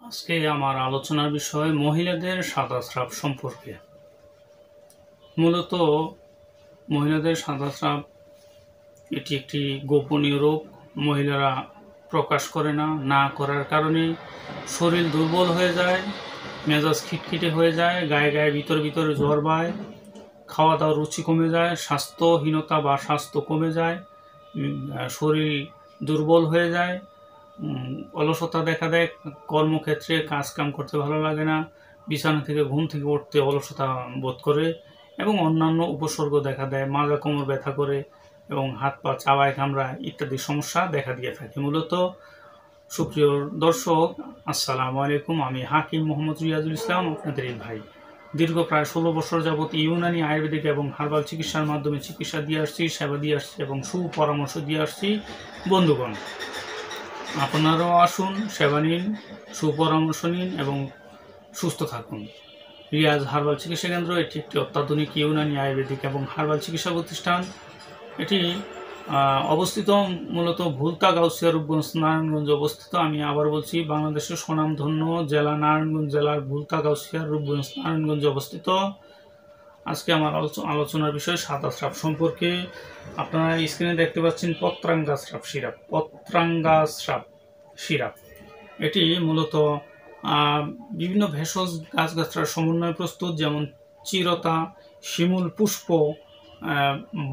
আজকে আমার আলোচনার বিষয় মহিলাদের সাদাস্রাব সম্পর্কে। মূলত মহিলাদের সাদাস্রাব এটি একটি গোপনীয় রোগ। মহিলারা প্রকাশ করে না করার কারণে শরীর দুর্বল হয়ে যায়, মেজাজ খিটখিটে হয়ে যায়, গায়ে গায়ে ভিতরে জ্বর বায়, খাওয়া দাওয়ার রুচি কমে যায়, স্বাস্থ্যহীনতা বা স্বাস্থ্য কমে যায়, শরীর দুর্বল হয়ে যায়, অলসতা দেখা দেয়, কর্মক্ষেত্রে কাজকাম করতে ভালো লাগে না, বিছানা থেকে ঘুম থেকে উঠতে অলসতা বোধ করে এবং অন্যান্য উপসর্গ দেখা দেয়, মাজা কোমর ব্যথা করে এবং হাত পা চাবায় কামড়ায় ইত্যাদি সমস্যা দেখা দিয়ে থাকে। মূলত সুপ্রিয় দর্শক, আসসালামু আলাইকুম। আমি হাকিম মোহাম্মদ রিয়াজুল ইসলাম, আপনাদের এই ভাই। দীর্ঘ প্রায় 16 বছর যাবৎ ইউনানি আয়ুর্বেদিক এবং হার্বাল চিকিৎসার মাধ্যমে চিকিৎসা দিয়ে আসছি, সেবা দিয়ে আসছি এবং সুপরামর্শ দিয়ে আসছি। বন্ধুগণ, আপনারাও আসুন, সেবা নিন, সুপরামর্শ নিন এবং সুস্থ থাকুন। রিয়াজ হার্বাল চিকিৎসা কেন্দ্র এটি একটি অত্যাধুনিক ইউনানি আয়ুর্বেদিক এবং হার্বাল চিকিৎসা প্রতিষ্ঠান। এটি অবস্থিত মূলত ভুলতা গাউসিয়া রূপগঞ্জ নারায়ণগঞ্জ অবস্থিত। আমি আবার বলছি, বাংলাদেশের স্বনামধন্য জেলা নারায়ণগঞ্জ জেলার ভুলতা গাউসিয়া রূপগঞ্জ নারায়ণগঞ্জ অবস্থিত। আজকে আমার আলোচনার বিষয় সাদাস্রাব সম্পর্কে। আপনারা স্ক্রিনে দেখতে পাচ্ছেন পত্রাঙ্গাস্রাব সিরাপ। পত্রাঙ্গাস্রাব সিরাপ এটি মূলত বিভিন্ন ভেষজ গাছগাছড়ার সমন্বয়ে প্রস্তুত, যেমন চিরতা, শিমুল পুষ্প,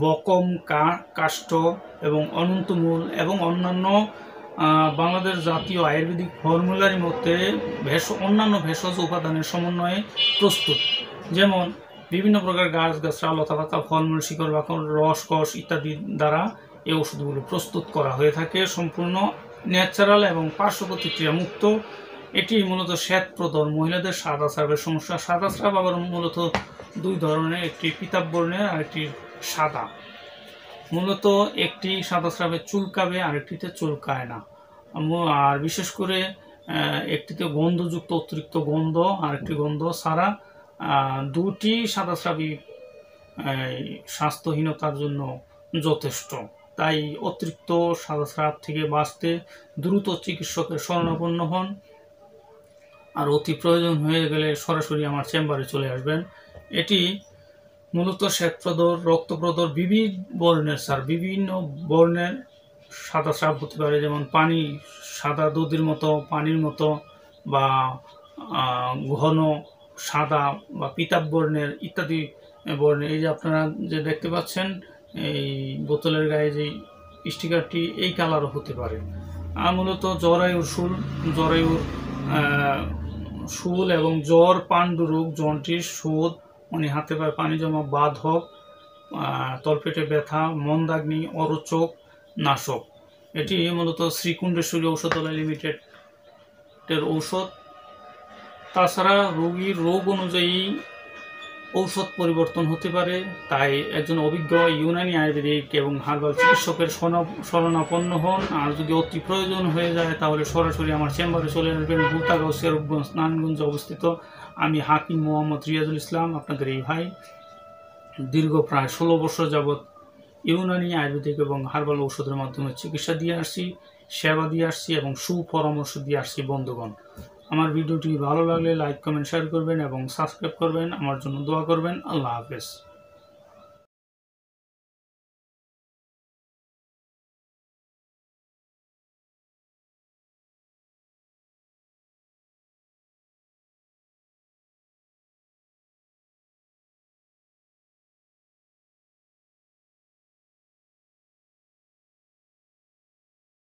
বকম কাষ্ঠ এবং অনন্তমূল এবং অন্যান্য বাংলাদেশ জাতীয় আয়ুর্বেদিক ফর্মুলারি মধ্যে অন্যান্য ভেষজ উপাদানের সমন্বয়ে প্রস্তুত, যেমন বিভিন্ন প্রকার গাছগাছড়া, লতাপাতা, ফলমূল, শিকড় বাকড়, রসকস ইত্যাদি দ্বারা এই ওষুধগুলো প্রস্তুত করা হয়ে থাকে। সম্পূর্ণ ন্যাচারাল এবং পার্শ্ব প্রতিক্রিয়া মুক্ত। এটি মূলত শ্বেতপ্রদর মহিলাদের সাদাস্রাবের সমস্যা। সাদাস্রাব আবার মূলত দুই ধরনের, একটি পিতাব বর্ণের আর একটি সাদা। মূলত একটি সাদাস্রাবে চুলকাবে, আরেকটিতে চুলকায় না। আর বিশেষ করে একটিতে গন্ধযুক্ত অতিরিক্ত গন্ধ, আরেকটি গন্ধ ছাড়া। দুটি সাদাস্রাবই স্বাস্থ্যহীনতার জন্য যথেষ্ট। তাই অতিরিক্ত সাদাস্রাব থেকে বাঁচতে দ্রুত চিকিৎসকের শরণাপন্ন হন, আর অতি প্রয়োজন হয়ে গেলে সরাসরি আমার চেম্বারে চলে আসবেন। এটি মূলত শ্বেতপ্রদর, রক্তপ্রদর, বিভিন্ন বর্ণের সাদাস্রাব হতে পারে, যেমন পানি, সাদা দুধের মতো পানির মতো, বা ঘন সাদা বা পিতাব বর্ণের ইত্যাদি বর্ণের। এই যে আপনারা যে দেখতে পাচ্ছেন এই বোতলের গায়ে যে স্টিকারটি, এই কালারও হতে পারে। আর মূলত জরায়ুর শুল এবং জ্বর, পাণ্ডুরোগ, জন্ডিস, শোধ, মানে হাতে পায়ে পানি জমা, বাধক, তলপেটে ব্যথা, মন্দাগ্নি, অরোচক নাশক। এটি মূলত শ্রীকুণ্ডেশ্বরী ঔষধালয় লিমিটেডের ঔষধ। তাছাড়া রোগীর রোগ অনুযায়ী ঔষধ পরিবর্তন হতে পারে, তাই একজন অভিজ্ঞ ইউনানি আয়ুর্বেদিক এবং হার্বাল চিকিৎসকের শরণাপন্ন হন। আর যদি অতি প্রয়োজন হয়ে যায় তাহলে সরাসরি আমার চেম্বারে চলে আসবেন। ভুলতা গাউসিয়া রূপগঞ্জ নারায়ণগঞ্জ অবস্থিত। আমি হাকিম মোহাম্মদ রিয়াজুল ইসলাম, আপনাদের এই ভাই। দীর্ঘ প্রায় 16 বছর যাবৎ ইউনানি আয়ুর্বেদিক এবং হার্বাল ঔষধের মাধ্যমে চিকিৎসা দিয়ে আসছি, সেবা দিয়ে আসছি এবং সুপরামর্শ দিয়ে আসছি। বন্ধুগণ, আমার ভিডিওটি ভালো লাগলে লাইক, কমেন্ট, শেয়ার করবেন এবং সাবস্ক্রাইব করবেন। আমার জন্য দোয়া করবেন। আল্লাহ হাফেজ।